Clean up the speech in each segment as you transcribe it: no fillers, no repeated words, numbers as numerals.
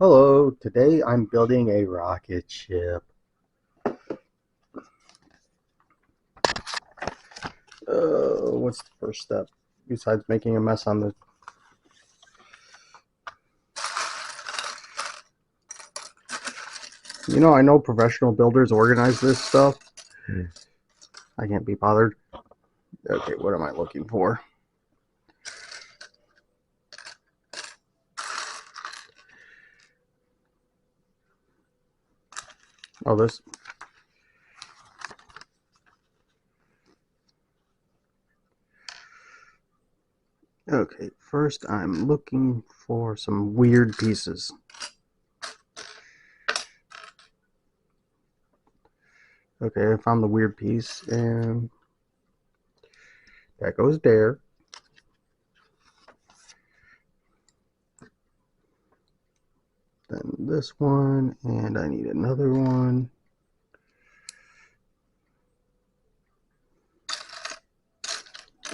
Hello, today I'm building a rocket ship. What's the first step besides making a mess on the... I know professional builders organize this stuff. I can't be bothered. Okay, what am I looking for? Oh, this. Okay, first I'm looking for some weird pieces. Okay, I found the weird piece, and that goes there. Then this one, and I need another one.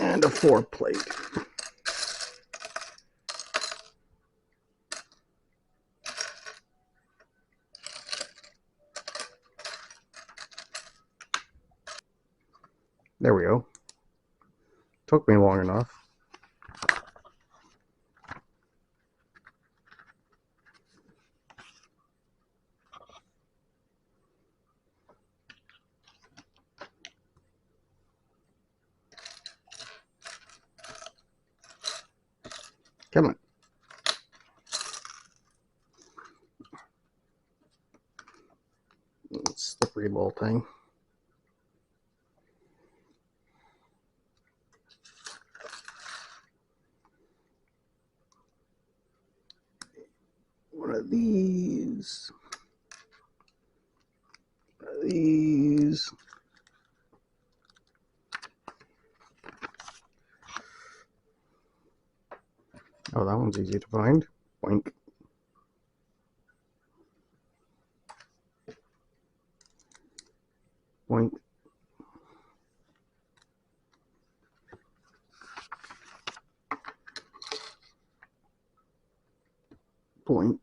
And a 4 plate. There we go. Took me long enough. Come on. Slippery little thing. One of these. One of these. Oh, that one's easy to find. Boink. Boink. Boink.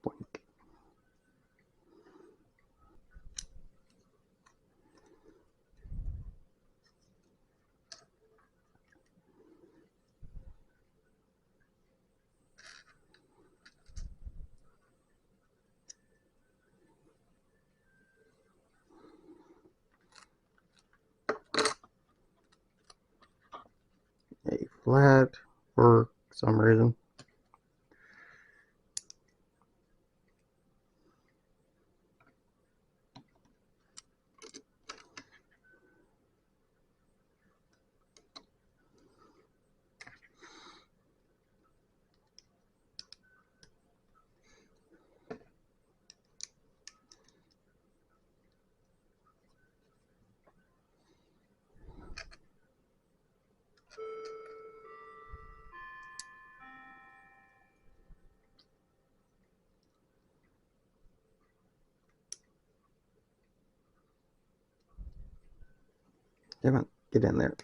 Boink. A flat for some reason. Come on, get in there.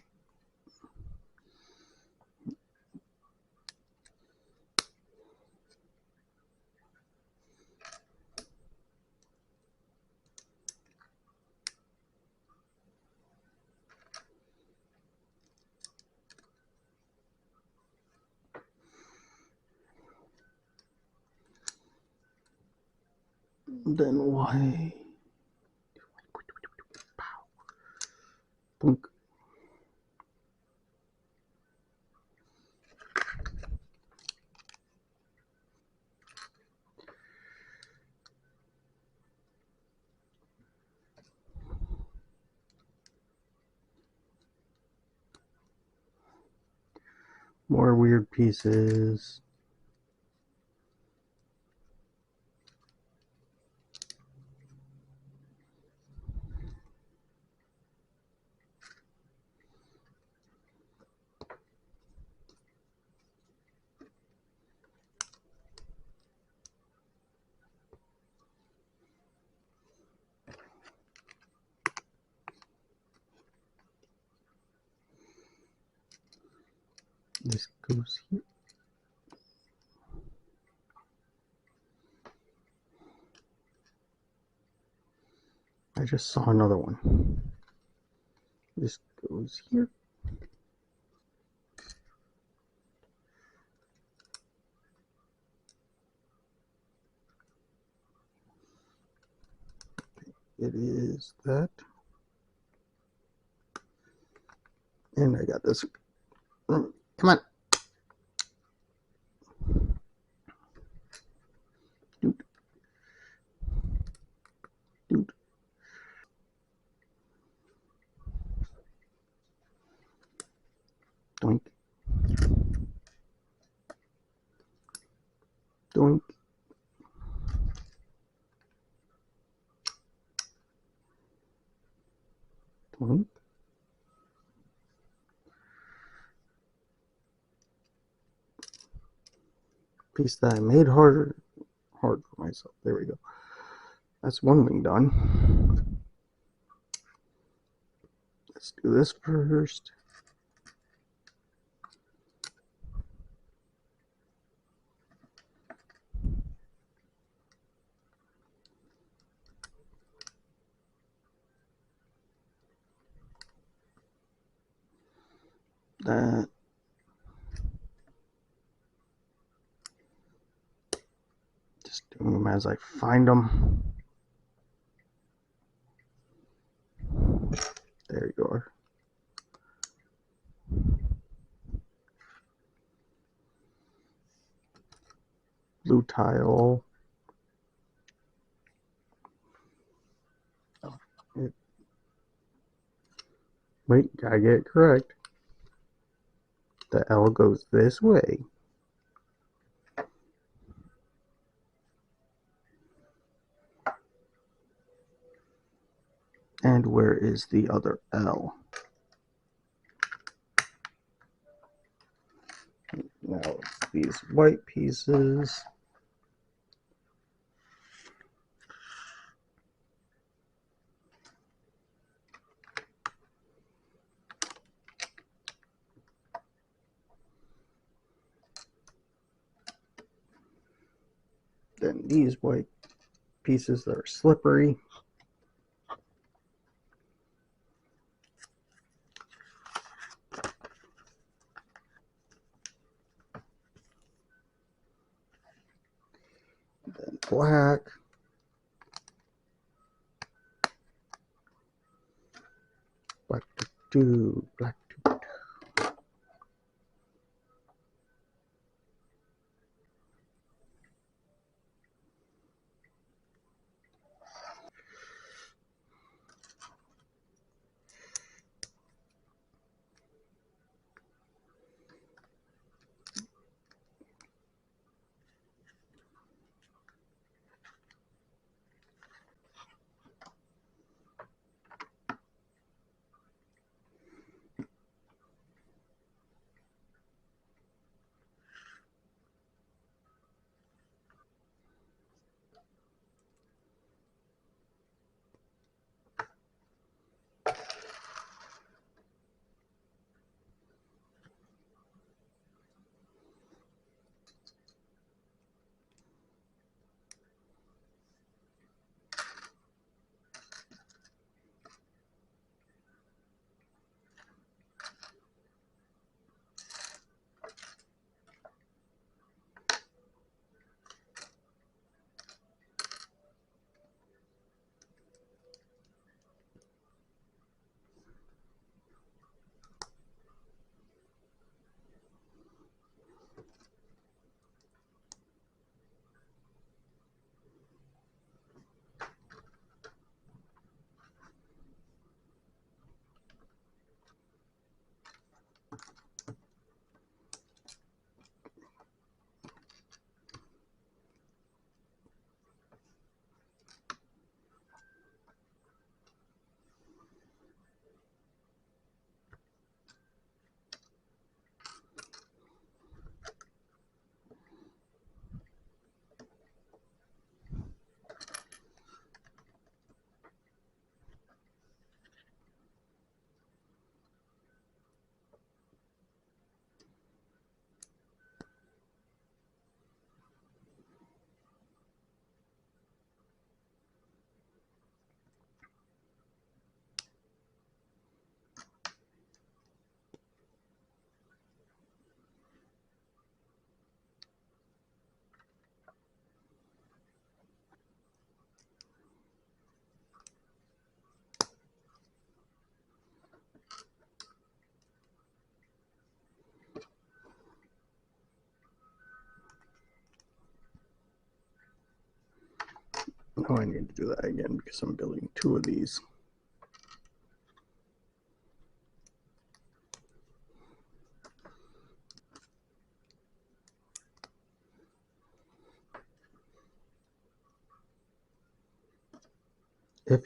Then why? Boink. More weird pieces. This goes here. I just saw another one. This goes here. It is that. And I got this. Come on. Doot. Doot. Doink. Doink. Doink. Piece that I made hard for myself. There we go. That's one wing done. Let's do this first. That. Just doing them as I find them. There you are. Blue tile. Wait, gotta get it correct. The L goes this way. And where is the other L? Now these white pieces. Then these white pieces that are slippery. Then black. Black to do, black to do. Oh, I need to do that again because I'm building 2 of these. If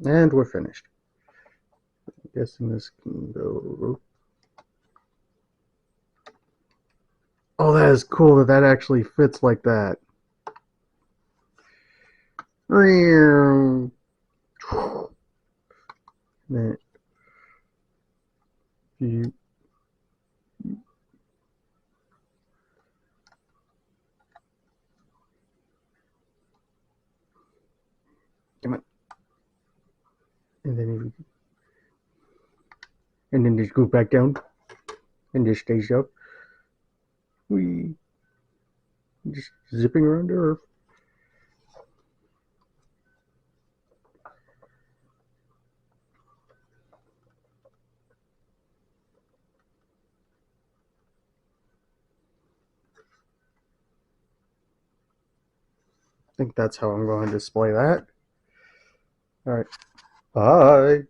and we're finished. I'm guessing this can go. Oh, that is cool that that actually fits like that. Then you come on, and then just go back down and just stays up. We just zipping around Earth. I think that's how I'm going to display that. All right, bye.